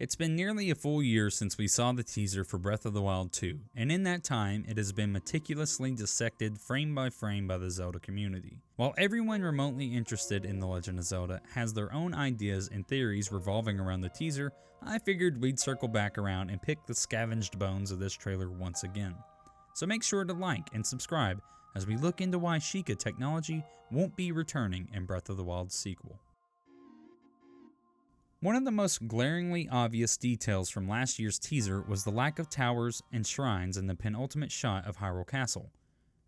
It's been nearly a full year since we saw the teaser for Breath of the Wild 2, and in that time, it has been meticulously dissected frame by frame by the Zelda community. While everyone remotely interested in The Legend of Zelda has their own ideas and theories revolving around the teaser, I figured we'd circle back around and pick the scavenged bones of this trailer once again. So make sure to like and subscribe as we look into why Sheikah Technology won't be returning in Breath of the Wild's sequel. One of the most glaringly obvious details from last year's teaser was the lack of towers and shrines in the penultimate shot of Hyrule Castle.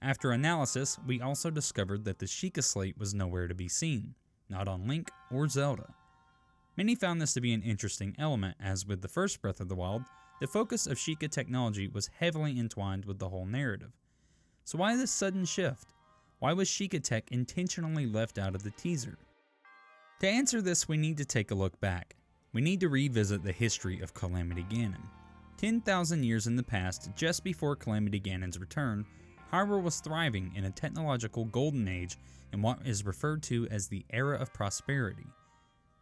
After analysis, we also discovered that the Sheikah Slate was nowhere to be seen, not on Link or Zelda. Many found this to be an interesting element, as with the first Breath of the Wild, the focus of Sheikah Technology was heavily entwined with the whole narrative. So why this sudden shift? Why was Sheikah Tech intentionally left out of the teaser? To answer this, we need to take a look back. We need to revisit the history of Calamity Ganon. 10,000 years in the past, just before Calamity Ganon's return, Hyrule was thriving in a technological golden age in what is referred to as the Era of Prosperity.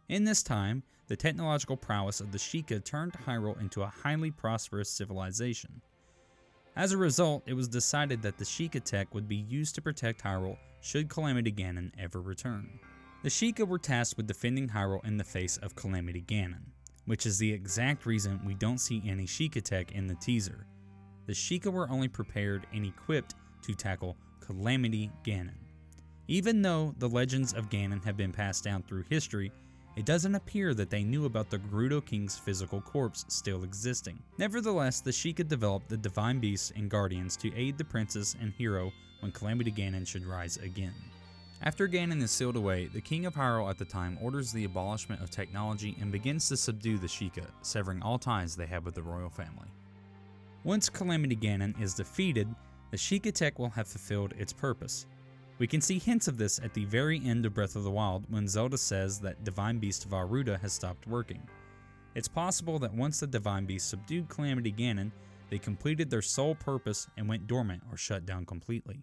In this time, the technological prowess of the Sheikah turned Hyrule into a highly prosperous civilization. As a result, it was decided that the Sheikah Tech would be used to protect Hyrule should Calamity Ganon ever return. The Sheikah were tasked with defending Hyrule in the face of Calamity Ganon, which is the exact reason we don't see any Sheikah Tech in the teaser. The Sheikah were only prepared and equipped to tackle Calamity Ganon. Even though the legends of Ganon have been passed down through history, it doesn't appear that they knew about the Gerudo King's physical corpse still existing. Nevertheless, the Sheikah developed the Divine Beasts and Guardians to aid the princess and hero when Calamity Ganon should rise again. After Ganon is sealed away, the King of Hyrule at the time orders the abolishment of technology and begins to subdue the Sheikah, severing all ties they have with the royal family. Once Calamity Ganon is defeated, the Sheikah Tech will have fulfilled its purpose. We can see hints of this at the very end of Breath of the Wild when Zelda says that Divine Beast Varuda has stopped working. It's possible that once the Divine Beast subdued Calamity Ganon, they completed their sole purpose and went dormant or shut down completely.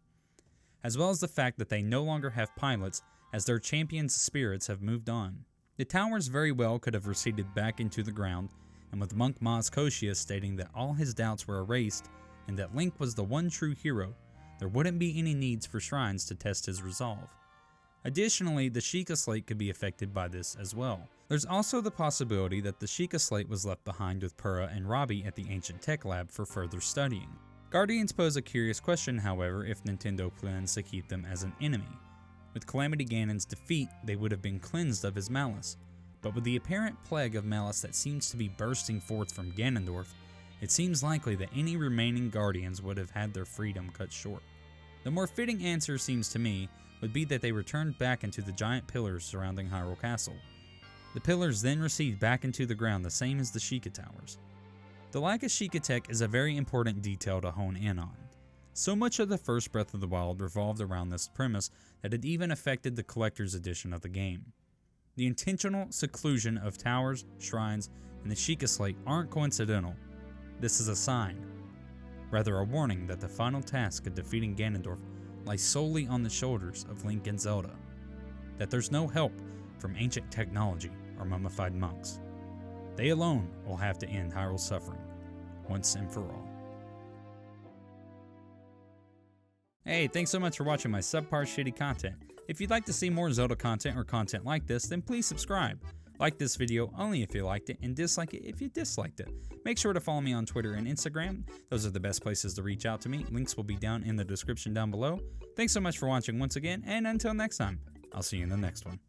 As well as the fact that they no longer have pilots as their champions' spirits have moved on. The towers very well could have receded back into the ground, and with Monk Maz Koshia stating that all his doubts were erased and that Link was the one true hero, there wouldn't be any needs for shrines to test his resolve. Additionally, the Sheikah Slate could be affected by this as well. There's also the possibility that the Sheikah Slate was left behind with Purah and Robbie at the Ancient Tech Lab for further studying. Guardians pose a curious question, however, if Nintendo plans to keep them as an enemy. With Calamity Ganon's defeat, they would have been cleansed of his malice, but with the apparent plague of malice that seems to be bursting forth from Ganondorf, it seems likely that any remaining Guardians would have had their freedom cut short. The more fitting answer, seems to me, would be that they returned back into the giant pillars surrounding Hyrule Castle. The pillars then recede back into the ground the same as the Sheikah Towers. The lack of Sheikah Tech is a very important detail to hone in on. So much of the first Breath of the Wild revolved around this premise that it even affected the collector's edition of the game. The intentional seclusion of towers, shrines, and the Sheikah Slate aren't coincidental. This is a sign, rather a warning that the final task of defeating Ganondorf lies solely on the shoulders of Link and Zelda, that there's no help from ancient technology or mummified monks. They alone will have to end Hyrule's suffering, once and for all. Hey, thanks so much for watching my subpar shitty content. If you'd like to see more Zelda content or content like this, then please subscribe. Like this video only if you liked it, and dislike it if you disliked it. Make sure to follow me on Twitter and Instagram. Those are the best places to reach out to me. Links will be down in the description down below. Thanks so much for watching once again, and until next time, I'll see you in the next one.